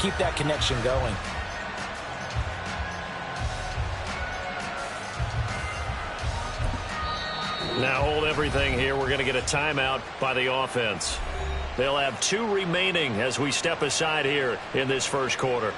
keep that connection going. Now hold everything here. We're going to get a timeout by the offense. They'll have 2 remaining as we step aside here in this first quarter.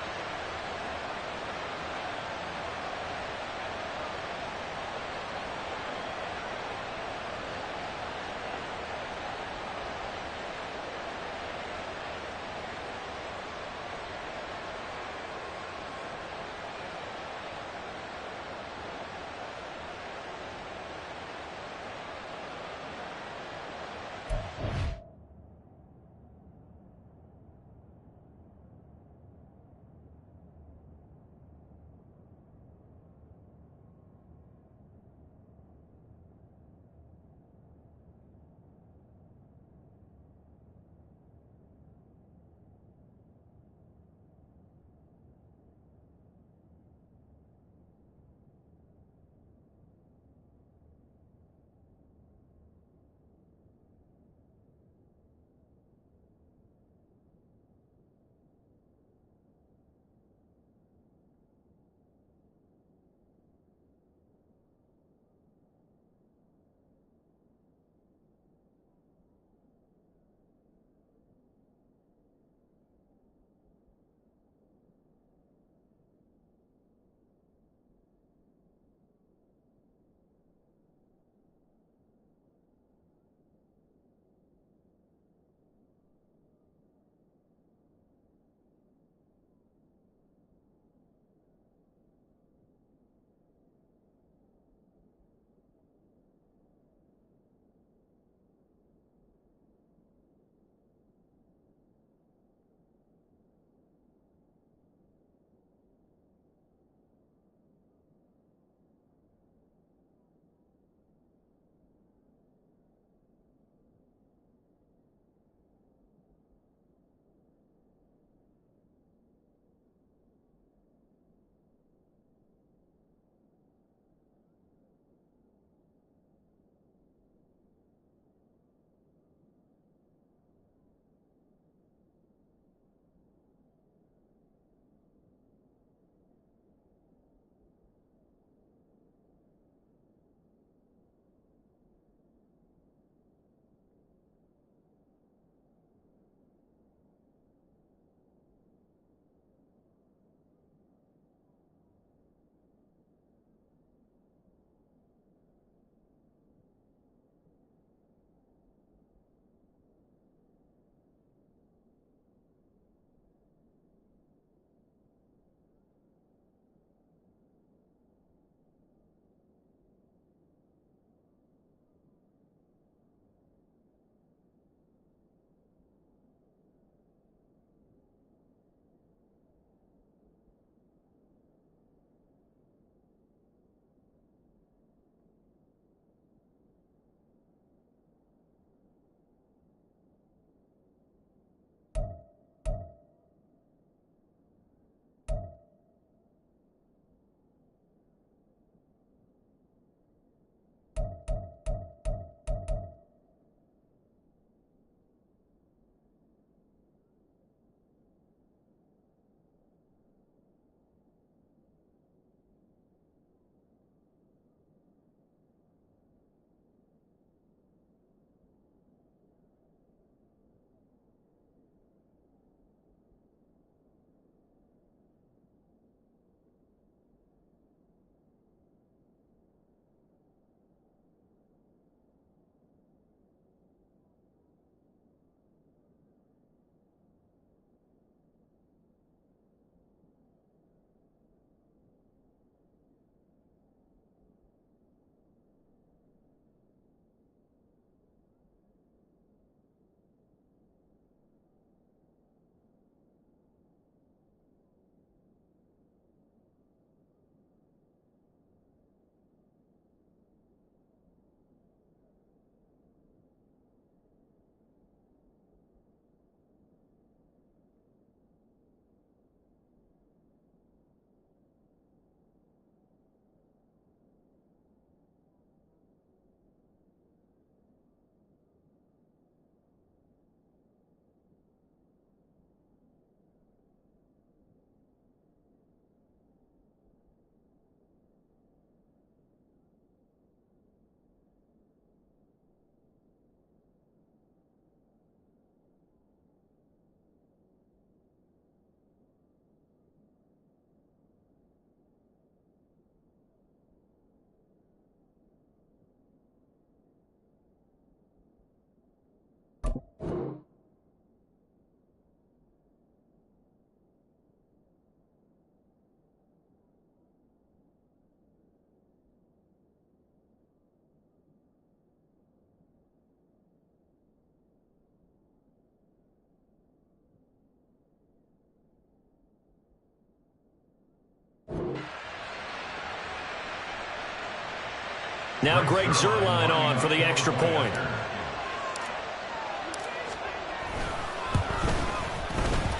Now Greg Zuerlein on for the extra point.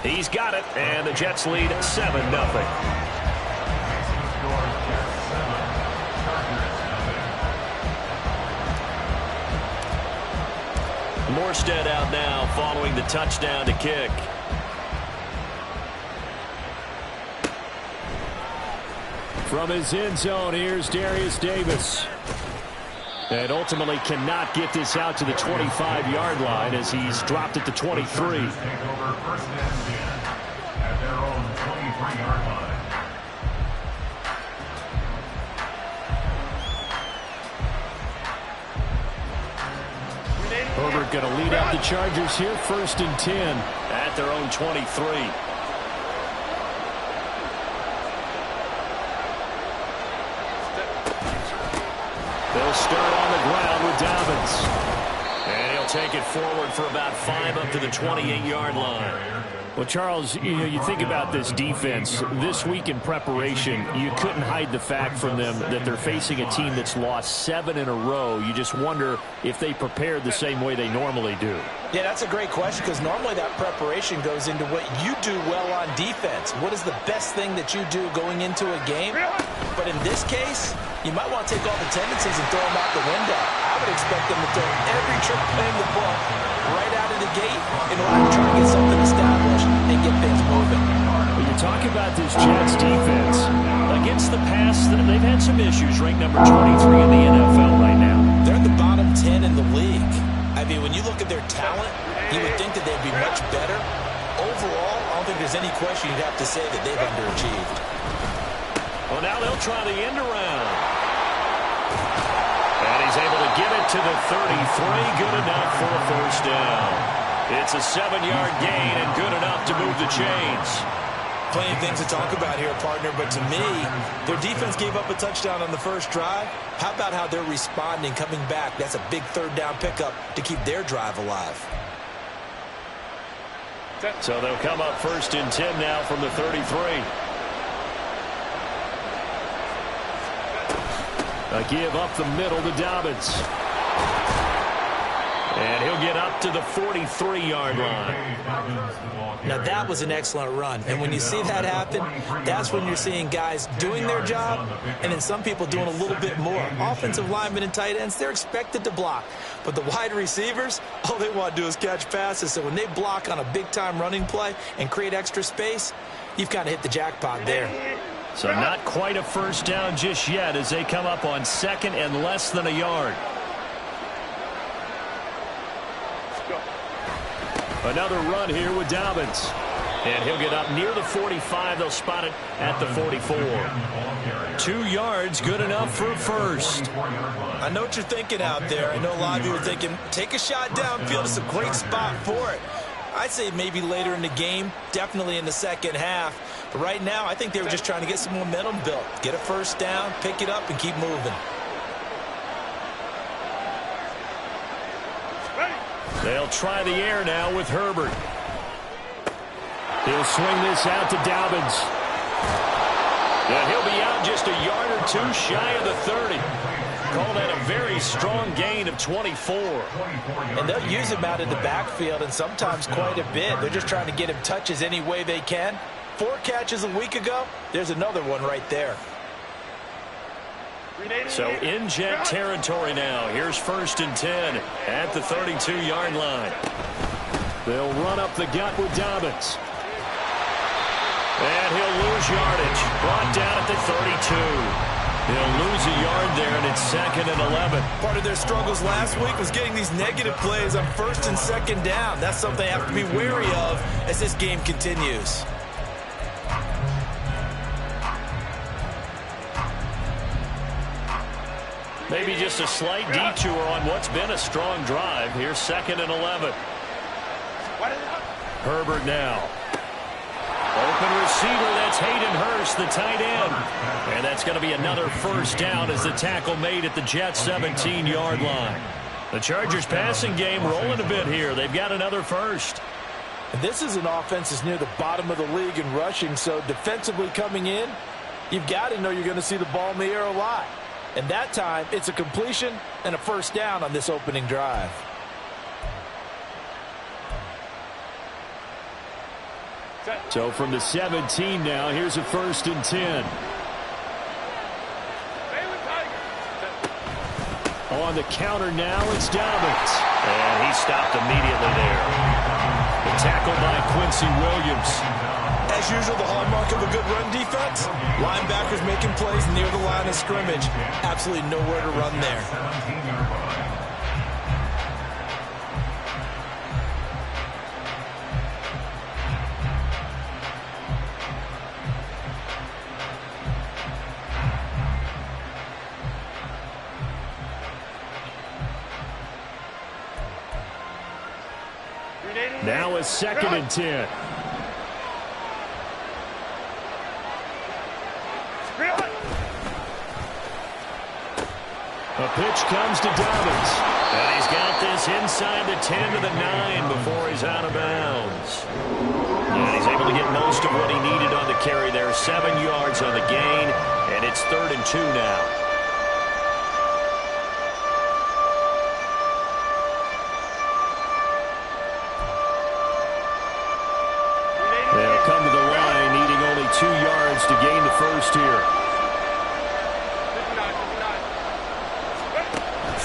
He's got it, and the Jets lead 7-0. Morstead out now following the touchdown to kick. From his end zone, here's Darius Davis. And ultimately cannot get this out to the 25-yard line as he's dropped it to 23. Herbert going to lead up the Chargers here, 1st and 10. At their own 23. They'll start on the ground with Dobbins. And he'll take it forward for about 5 up to the 28-yard line. Well, Charles, you think about this defense. This week in preparation, you couldn't hide the fact from them that they're facing a team that's lost 7 in a row. You just wonder if they prepared the same way they normally do. Yeah, that's a great question because normally that preparation goes into what you do well on defense. What is the best thing that you do going into a game? But in this case, you might want to take all the tendencies and throw them out the window. I would expect them to throw every trick play in the book right out of the gate in order to try to get something established and get things moving. When you talk about this Jets defense, against the pass, they've had some issues. Ranked number 23 in the NFL right now. They're in the bottom 10 in the league. I mean, when you look at their talent, you would think that they'd be much better. Overall, I don't think there's any question you'd have to say that they've underachieved. Well, now they'll try the end around. And he's able to get it to the 33. Good enough for a 1st down. It's a 7-yard gain and good enough to move the chains. Plenty of things to talk about here, partner, but to me, their defense gave up a touchdown on the first drive. How about how they're responding, coming back? That's a big 3rd down pickup to keep their drive alive. So they'll come up 1st and 10 now from the 33. a give up the middle to Dobbins. And he'll get up to the 43-yard line. Now, that was an excellent run. And when you see that happen, that's when you're seeing guys doing their job and then some people doing a little bit more. Offensive linemen and tight ends, they're expected to block. But the wide receivers, all they want to do is catch passes. So when they block on a big-time running play and create extra space, you've kind of hit the jackpot there. So not quite a 1st down just yet as they come up on 2nd and less than a yard. Another run here with Dobbins. And he'll get up near the 45. They'll spot it at the 44. 2 yards, good enough for a 1st. I know what you're thinking out there. I know a lot of you are thinking, take a shot downfield. It's a great spot for it. I'd say maybe later in the game, definitely in the second half. But right now, I think they were just trying to get some momentum built. Get a 1st down, pick it up, and keep moving. They'll try the air now with Herbert. He'll swing this out to Dobbins. And he'll be out just a yard or 2 shy of the 30. Call that a very strong gain of 24. And they'll use him out in the backfield and sometimes quite a bit. They're just trying to get him touches any way they can. 4 catches a week ago. There's another one right there. So in Jet territory now. Here's 1st and 10 at the 32-yard line. They'll run up the gut with Dobbins. And he'll lose yardage. Brought down at the 32. He'll lose a yard there, and it's 2nd and 11. Part of their struggles last week was getting these negative plays on 1st and 2nd down. That's something they have to be wary of as this game continues. Maybe just a slight detour on what's been a strong drive. Here's 2nd and 11. Herbert now. Open receiver, that's Hayden Hurst, the tight end. And that's going to be another 1st down as the tackle made at the Jets' 17-yard line. The Chargers passing game rolling a bit here. They've got another 1st. And this is an offense that's near the bottom of the league in rushing, so defensively coming in, you've got to know you're going to see the ball in the air a lot. And that time, it's a completion and a first down on this opening drive. So from the 17 now, here's a 1st and 10. On the counter now, it's Dobbins. And he stopped immediately there. The tackle by Quincy Williams. As usual, the hallmark of a good run defense, linebackers making plays near the line of scrimmage. Absolutely nowhere to run there. Now a 2nd and 10. A pitch comes to Dobbins. And he's got this inside the 10 to the 9 before he's out of bounds. And he's able to get most of what he needed on the carry there. 7 yards on the gain, and it's 3rd and 2 now. They'll come to the line, needing only 2 yards to gain the first here.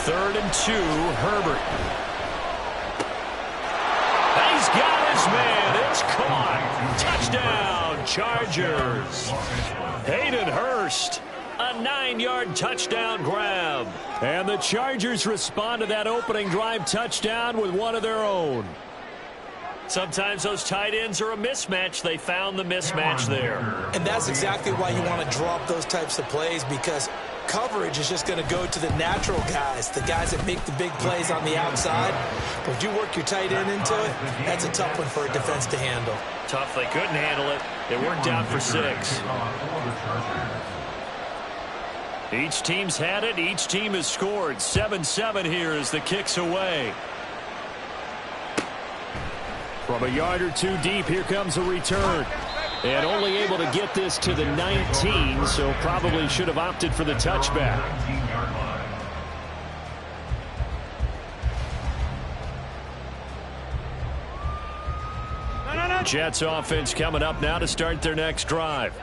3rd and 2, Herbert. He's got his man. It's caught. Touchdown, Chargers. Hayden Hurst, a 9-yard touchdown grab. And the Chargers respond to that opening drive touchdown with one of their own. Sometimes those tight ends are a mismatch. They found the mismatch there. And that's exactly why you want to draw up those types of plays, because coverage is just going to go to the natural guys, the guys that make the big plays on the outside. But if you work your tight end into it, that's a tough one for a defense to handle. Tough. They couldn't handle it. It worked out for 6. Each team's had it. Each team has scored. 7-7 here as the kick's away. From a yard or 2 deep, here comes a return. And only able to get this to the 19, so probably should have opted for the touchback. Jets offense coming up now to start their next drive.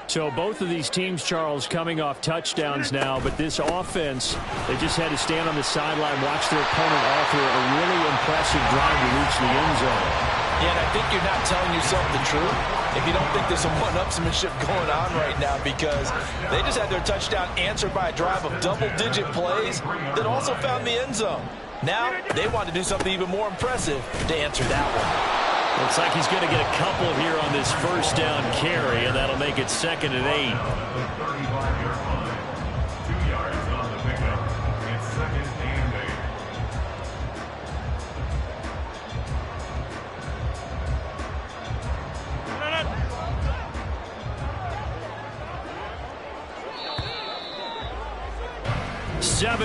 So both of these teams, Charles, coming off touchdowns now, but this offense, they just had to stand on the sideline, watch their opponent offer a really impressive drive to reach the end zone. Yeah, and I think you're not telling yourself the truth if you don't think there's some one-upsmanship going on right now, because they just had their touchdown answered by a drive of double-digit plays that also found the end zone. Now they want to do something even more impressive to answer that one. Looks like he's going to get a couple here on this first down carry, and that'll make it 2nd and 8.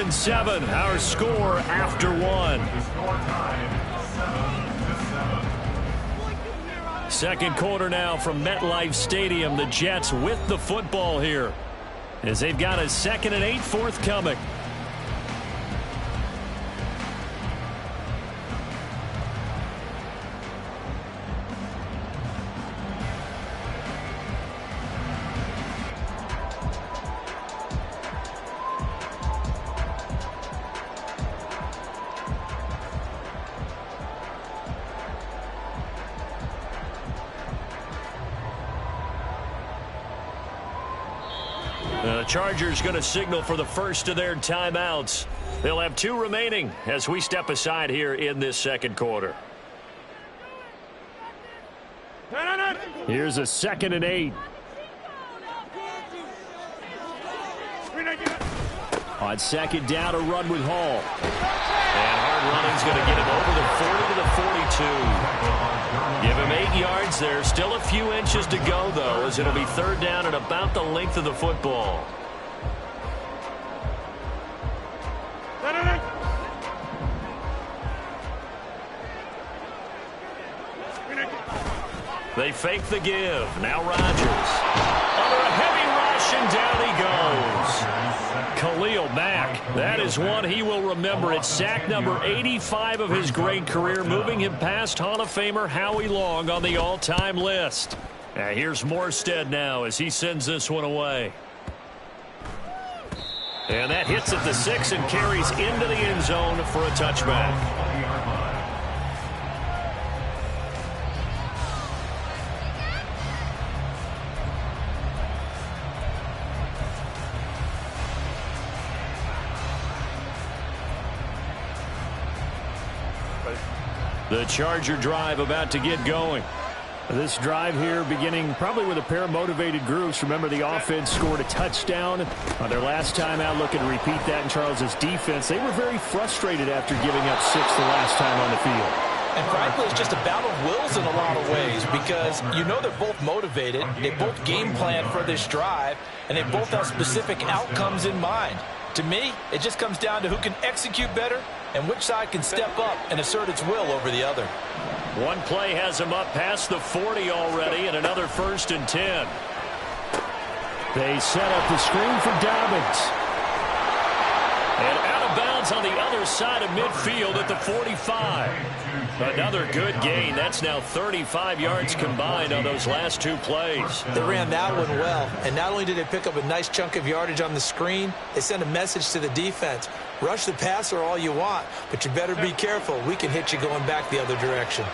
Seven, our score after 1. Second quarter now from MetLife Stadium. The Jets with the football here as they've got a 2nd and 8 forthcoming. The Chargers going to signal for the first of their timeouts. They'll have 2 remaining as we step aside here in this second quarter. Here's a 2nd and 8. On 2nd down, a run with Hall. And hard running's going to get him over the 40 to the 42. Give him 8 yards there. Still a few inches to go, though, as it'll be 3rd down and about the length of the football. They fake the give. Now Rodgers. Under a heavy rush, and down he goes. Khalil Mack. That is one he will remember. It's sack number 85 of his great career, moving him past Hall of Famer Howie Long on the all-time list. Now here's Morstead now as he sends this one away. And that hits at the 6 and carries into the end zone for a touchback. The Charger drive about to get going. This drive here beginning probably with a pair of motivated groups. Remember, the offense scored a touchdown on their last time out. Looking to repeat that in Charles's defense. They were very frustrated after giving up 6 the last time on the field. And frankly, it's just a battle of wills in a lot of ways because you know they're both motivated. They both game plan for this drive, and they both have specific outcomes in mind. To me, it just comes down to who can execute better and which side can step up and assert its will over the other. One play has him up past the 40 already, and another 1st and 10. They set up the screen for Dobbins. And out of bounds on the other side of midfield at the 45. Another good gain. That's now 35 yards combined on those last 2 plays. They ran that one well, and not only did they pick up a nice chunk of yardage on the screen, they sent a message to the defense. Rush the passer all you want, but you better be careful. We can hit you going back the other direction.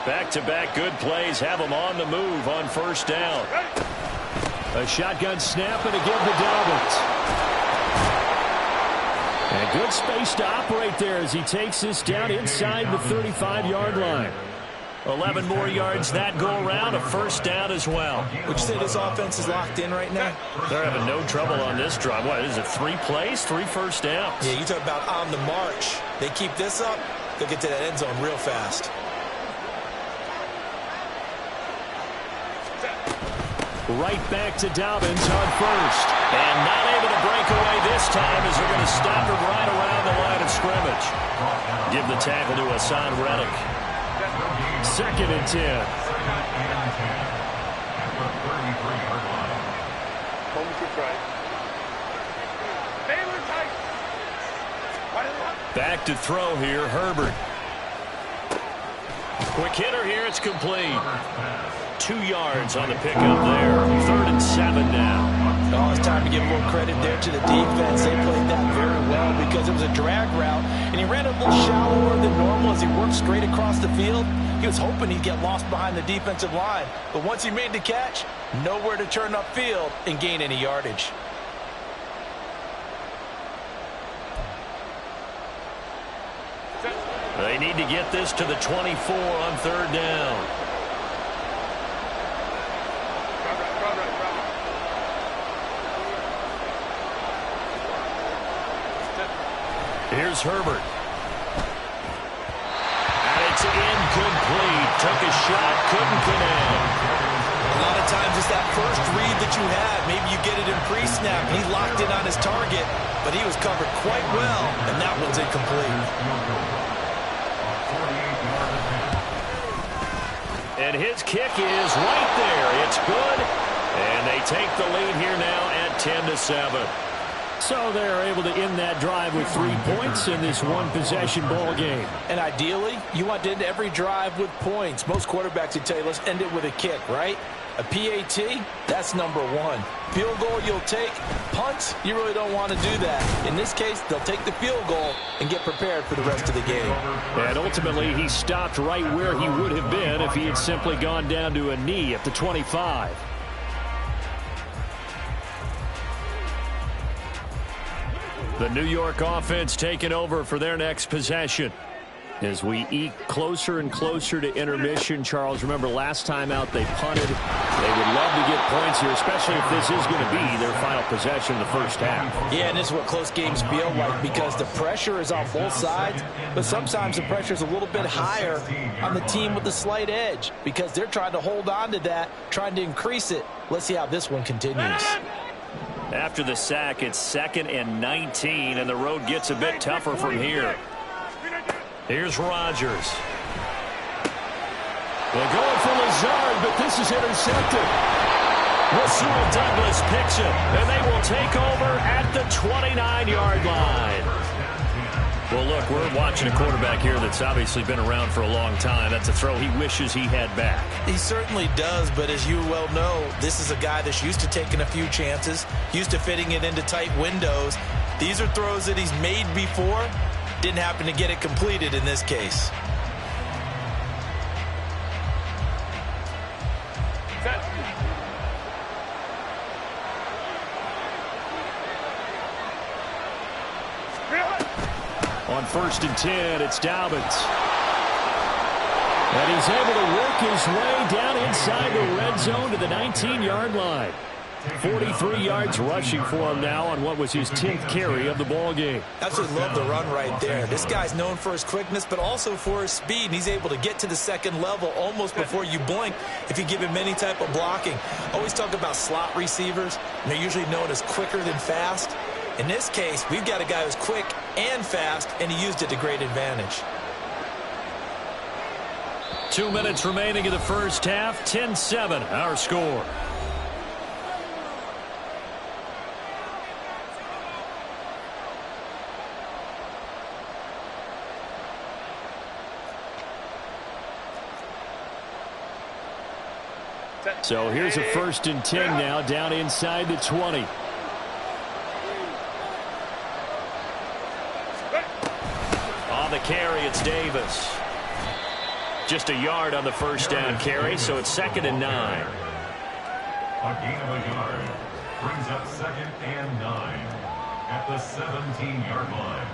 Back-to-back good plays have them on the move on 1st down. A shotgun snap and a give to Dobbins. And good space to operate there as he takes this down inside the 35-yard line. 11 more yards that go around, a 1st down as well. Would you say this offense is locked in right now? They're having no trouble on this drive. What is it, 3 plays, 3 first downs? Yeah, you talk about on the march. They keep this up, they'll get to that end zone real fast. Right back to Dobbins on 1st. And not able to break away this time as they're going to stop him right around the line of scrimmage. Give the tackle to Hassan Reddick. 2nd and 10. Back to throw here, Herbert. Quick hitter here, it's complete. 2 yards on the pickup there. 3rd and 7 now. Oh, it's time to give a little credit there to the defense. They played that very well because it was a drag route, and he ran a little shallower than normal as he worked straight across the field. He was hoping he'd get lost behind the defensive line, but once he made the catch, nowhere to turn upfield and gain any yardage. They need to get this to the 24 on 3rd down. Here's Herbert. And it's incomplete. Took a shot, couldn't connect. A lot of times it's that first read that you have. Maybe you get it in pre-snap. He locked in on his target, but he was covered quite well, and that one's incomplete. And his kick is right there. It's good. And they take the lead here now at 10-7. So they're able to end that drive with 3 points in this one-possession ball game. And ideally, you want to end every drive with points. Most quarterbacks would tell you, let's end it with a kick, right? A PAT, that's number 1. Field goal you'll take. Punts, you really don't want to do that. In this case, they'll take the field goal and get prepared for the rest of the game. And ultimately, he stopped right where he would have been if he had simply gone down to a knee at the 25. The New York offense taking over for their next possession. As we eke closer and closer to intermission, Charles, remember last time out they punted. They would love to get points here, especially if this is going to be their final possession in the first half. Yeah, and this is what close games feel like because the pressure is on both sides, but sometimes the pressure is a little bit higher on the team with the slight edge because they're trying to hold on to that, trying to increase it. Let's see how this one continues. After the sack, it's 2nd and 19, and the road gets a bit tougher from here. Here's Rodgers. They're going for Lazard, but this is intercepted. Rasul Douglas picks it, and they will take over at the 29-yard line. Well, look, we're watching a quarterback here that's obviously been around for a long time. That's a throw he wishes he had back. He certainly does, but as you well know, this is a guy that's used to taking a few chances, used to fitting it into tight windows. These are throws that he's made before. Didn't happen to get it completed in this case. On 1st and 10, it's Dobbins. And he's able to work his way down inside the red zone to the 19-yard line. 43 yards rushing for him now on what was his 10th carry of the ball game. Absolutely love the run right there. This guy's known for his quickness, but also for his speed. And he's able to get to the second level almost before you blink if you give him any type of blocking. Always talk about slot receivers, and they're usually known as quicker than fast. In this case, we've got a guy who's quick and fast, and he used it to great advantage. 2 minutes remaining in the first half. 10-7, our score. So here's a 1st and 10 now down inside the 20. On the carry, it's Davis. Just a yard on the first down carry, so it's 2nd and 9. A gain of a yard brings up 2nd and 9 at the 17-yard line.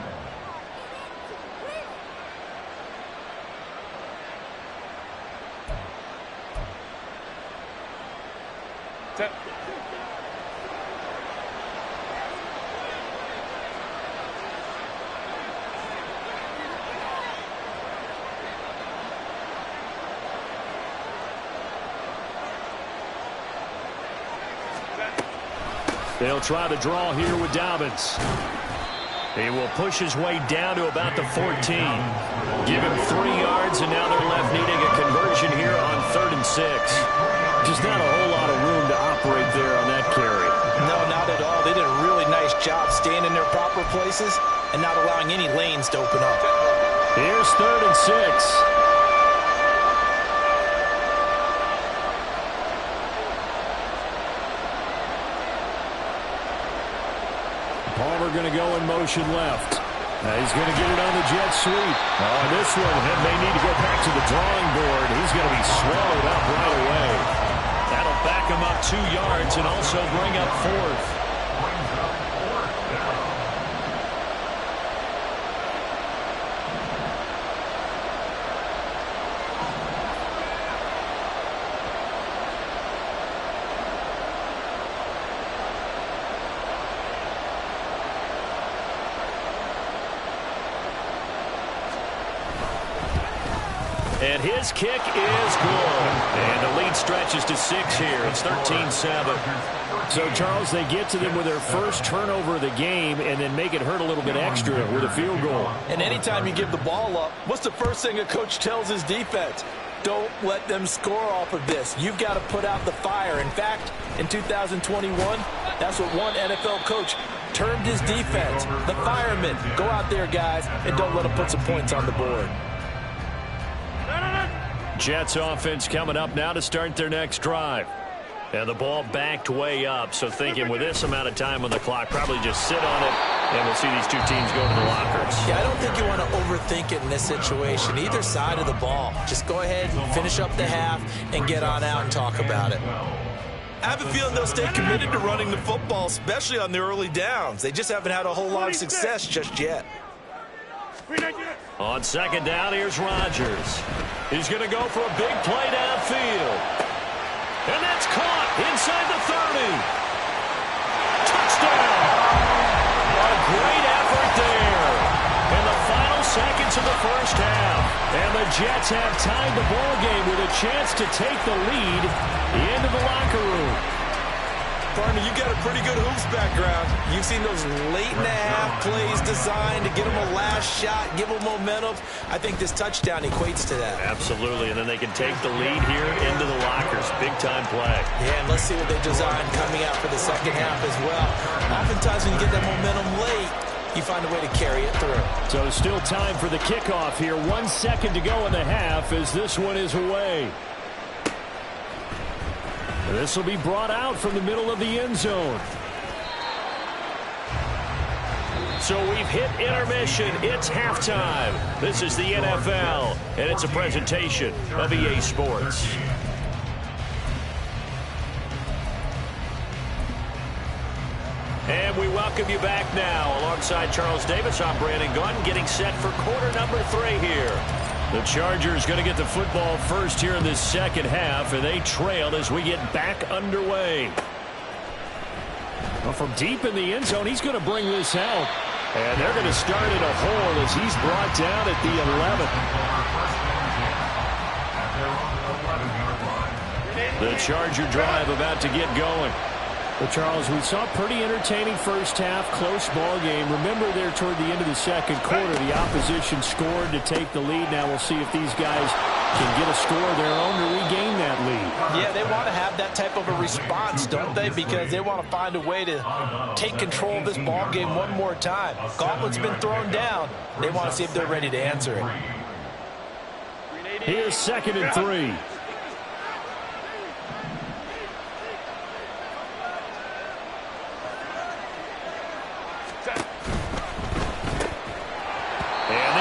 They'll try to draw here with Dobbins. He will push his way down to about the 14. Give him 3 yards, and now they're left needing a conversion here on 3rd and 6. Just not a whole lot of room to operate there on that carry. No, not at all. They did a really nice job staying in their proper places and not allowing any lanes to open up. Here's 3rd and 6. Palmer going to go in motion left. He's going to get it on the jet sweep. On this one, may need to go back to the drawing board. He's going to be swallowed up right away. That'll back him up 2 yards and also bring up 4th. And his kick is good. And the lead stretches to 6 here. It's 13-7. So, Charles, they get to them with their first turnover of the game and then make it hurt a little bit extra with a field goal. And anytime you give the ball up, what's the first thing a coach tells his defense? Don't let them score off of this. You've got to put out the fire. In fact, in 2021, that's what one NFL coach termed his defense. The firemen. Go out there, guys, and don't let them put some points on the board. Jets offense coming up now to start their next drive. And the ball backed way up. So thinking with this amount of time on the clock, probably just sit on it, and we'll see these two teams go to the lockers. Yeah, I don't think you want to overthink it in this situation. Either side of the ball. Just go ahead and finish up the half and get on out and talk about it. I have a feeling they'll stay committed to running the football, especially on the early downs. They just haven't had a whole lot of success just yet. On 2nd down, here's Rodgers. He's going to go for a big play downfield. And that's caught inside the 30. Touchdown! A great effort there. In the final seconds of the first half. And the Jets have tied the ball game with a chance to take the lead into the locker room. Partner, you got a pretty good hoops background. You've seen those late-in-the-half plays designed to get them a last shot, give them momentum. I think this touchdown equates to that. Absolutely, and then they can take the lead here into the lockers. Big-time play. Yeah, and let's see what they designed coming out for the second half as well. Oftentimes when you get that momentum late, you find a way to carry it through. So still time for the kickoff here. 1 second to go in the half as this one is away. This will be brought out from the middle of the end zone. So we've hit intermission. It's halftime. This is the NFL, and it's a presentation of EA Sports. And we welcome you back now. Alongside Charles Davis, I'm Brandon Gunn, getting set for quarter number 3 here. The Chargers going to get the football first here in this second half, and they trail as we get back underway. Well, from deep in the end zone, he's going to bring this out. And they're going to start in a hole as he's brought down at the 11th. The Charger drive about to get going. Well, Charles, we saw a pretty entertaining first half, close ball game. Remember there toward the end of the second quarter, the opposition scored to take the lead. Now we'll see if these guys can get a score of their own to regain that lead. Yeah, they want to have that type of a response, don't they? Because they want to find a way to take control of this ball game one more time. Gauntlet's been thrown down. They want to see if they're ready to answer it. Here's 2nd and 3.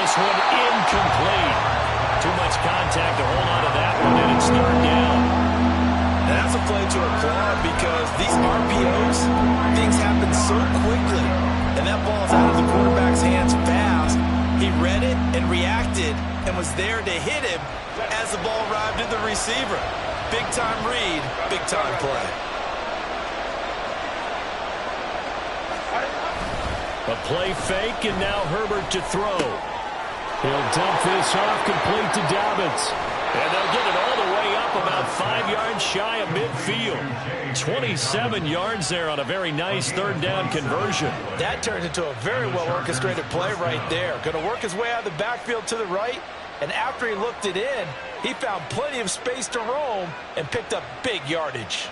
This one incomplete. Too much contact to hold on to that one, and it's 3rd down. And that's a play to applaud because these RPOs, things happen so quickly. And that ball's out of the quarterback's hands fast. He read it and reacted and was there to hit him as the ball arrived at the receiver. Big-time read, big-time play. A play fake, and now Herbert to throw. He'll dump this off complete to Dobbins. And they'll get it all the way up about 5 yards shy of midfield. 27 yards there on a very nice 3rd down conversion. That turned into a very well-orchestrated play right there. Going to work his way out of the backfield to the right. And after he looked it in, he found plenty of space to roam and picked up big yardage.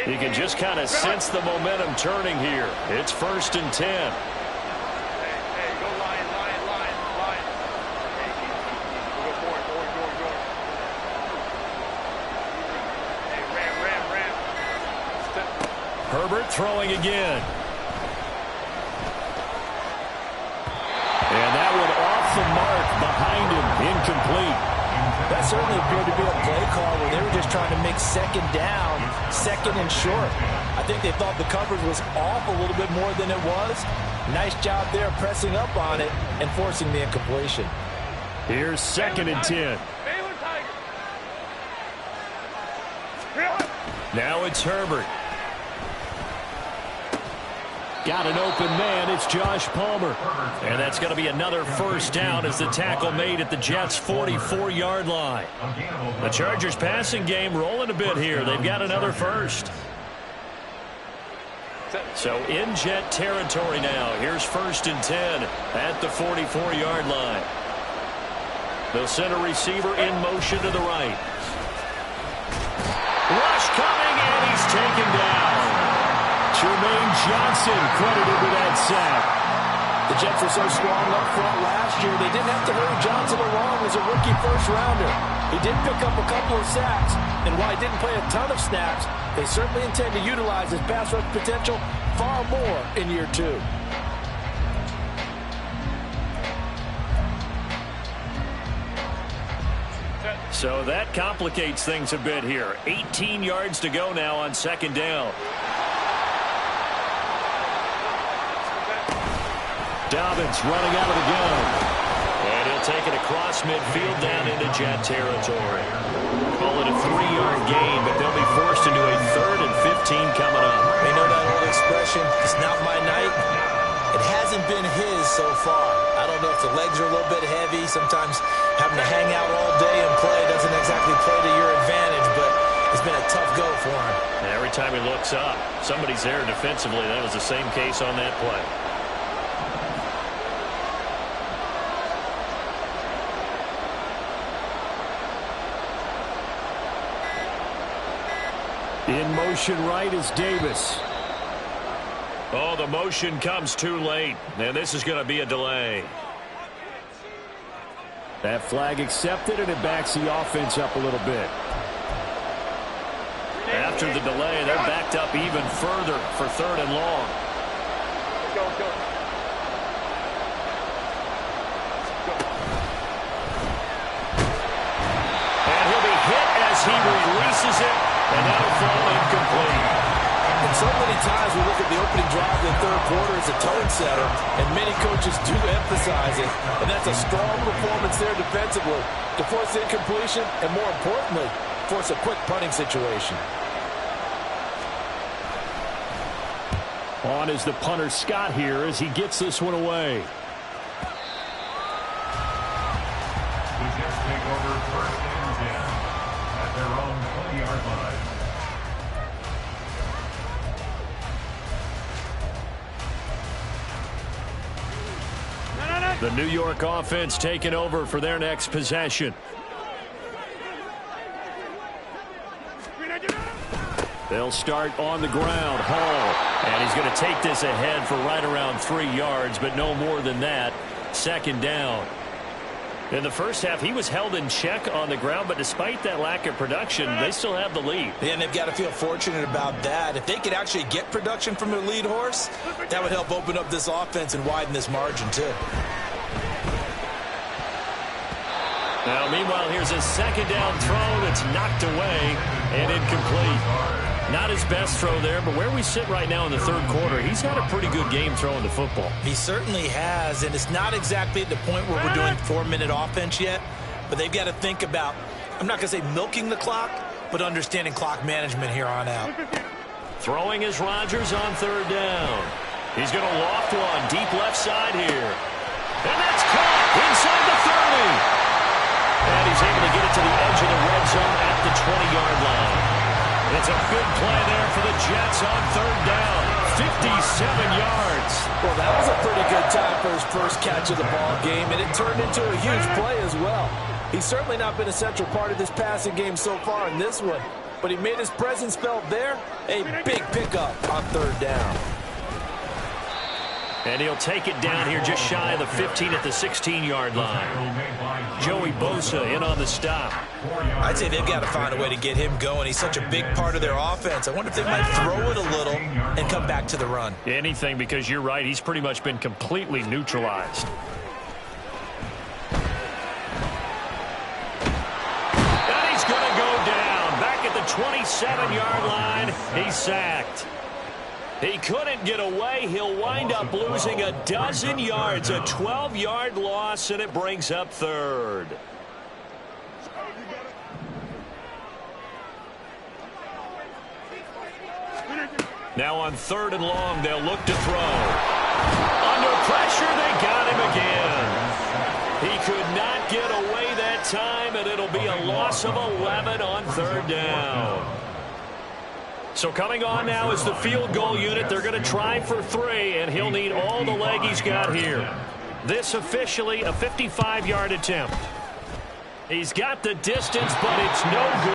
You can just kind of sense the momentum turning here. It's 1st and 10. Hey, go line. Hey, go forward. Hey, ram. Herbert throwing again. And that one off the mark behind him, incomplete. That certainly appeared to be a play call where they were just trying to make 2nd down, 2nd and short. I think they thought the coverage was off a little bit more than it was. Nice job there pressing up on it and forcing the incompletion. Here's 2nd and 10. Now it's Herbert. Got an open man. It's Josh Palmer. And that's going to be another 1st down as the tackle made at the Jets' 44-yard line. The Chargers passing game rolling a bit here. They've got another 1st. So in Jet territory now. Here's 1st and 10 at the 44-yard line. They'll send a receiver in motion to the right. Rush coming, and he's taken down. Jermaine Johnson credited with that sack. The Jets were so strong up front last year, they didn't have to hurry Johnson along as a rookie 1st-rounder. He did pick up a couple of sacks, and while he didn't play a ton of snaps, they certainly intend to utilize his pass rush potential far more in year 2. So that complicates things a bit here. 18 yards to go now on 2nd down. Dobbins running out of the gun. And he'll take it across midfield down into Jet territory. Call it a 3-yard gain, but they'll be forced into a 3rd and 15 coming up. They know that old expression, far. I don't know if the legs are a little bit heavy. Sometimes having to hang out all day and play doesn't exactly play to your advantage, but it's been a tough go for him. And every time he looks up, somebody's there defensively. That was the same case on that play. In motion right is Davis. Oh, the motion comes too late, and this is going to be a delay. That flag accepted, and it backs the offense up a little bit. After the delay, they're backed up even further for 3rd and long. Go, go. And he'll be hit as he releases it, and that'll fall incomplete. And so many times we look at the opening drive of the third quarter as a tone setter, and many coaches do emphasize it. And that's a strong performance there defensively to force incompletion and, more importantly, force a quick punting situation. On is the punter Scott here as he gets this one away. The Jets take over 1st and 10 at their own 20-yard line. The New York offense taking over for their next possession. They'll start on the ground. Hall. And he's going to take this ahead for right around 3 yards, but no more than that. 2nd down. In the first half, he was held in check on the ground, but despite that lack of production, they still have the lead. Yeah, and they've got to feel fortunate about that. If they could actually get production from their lead horse, that would help open up this offense and widen this margin, too. Now, meanwhile, here's a 2nd down throw that's knocked away and incomplete. Not his best throw there, but where we sit right now in the 3rd quarter, he's had a pretty good game throwing the football. He certainly has, and it's not exactly at the point where we're doing 4-minute offense yet, but they've got to think about, I'm not going to say milking the clock, but understanding clock management here on out. Throwing is Rodgers on 3rd down. He's going to loft one deep left side here. And that's caught inside the 30. And he's able to get it to the edge of the red zone at the 20-yard line. It's a good play there for the Jets on 3rd down. 57 yards. Well, that was a pretty good time for his first catch of the ball game, and it turned into a huge play as well. He's certainly not been a central part of this passing game so far in this one, but he made his presence felt there. A big pickup on 3rd down. And he'll take it down here just shy of the 15 at the 16-yard line. Joey Bosa in on the stop. I'd say they've got to find a way to get him going. He's such a big part of their offense. I wonder if they might throw it a little and come back to the run. Anything, because you're right. He's pretty much been completely neutralized. And he's going to go down. Back at the 27-yard line. He's sacked. He couldn't get away. He'll wind up losing a dozen yards, a 12-yard loss, and it brings up 3rd. Now on 3rd and long, they'll look to throw. Under pressure, they got him again. He could not get away that time, and it'll be a loss of 11 on 3rd down. So coming on now is the field goal unit. They're going to try for 3, and he'll need all the leg he's got here. This officially a 55-yard attempt. He's got the distance, but it's no good.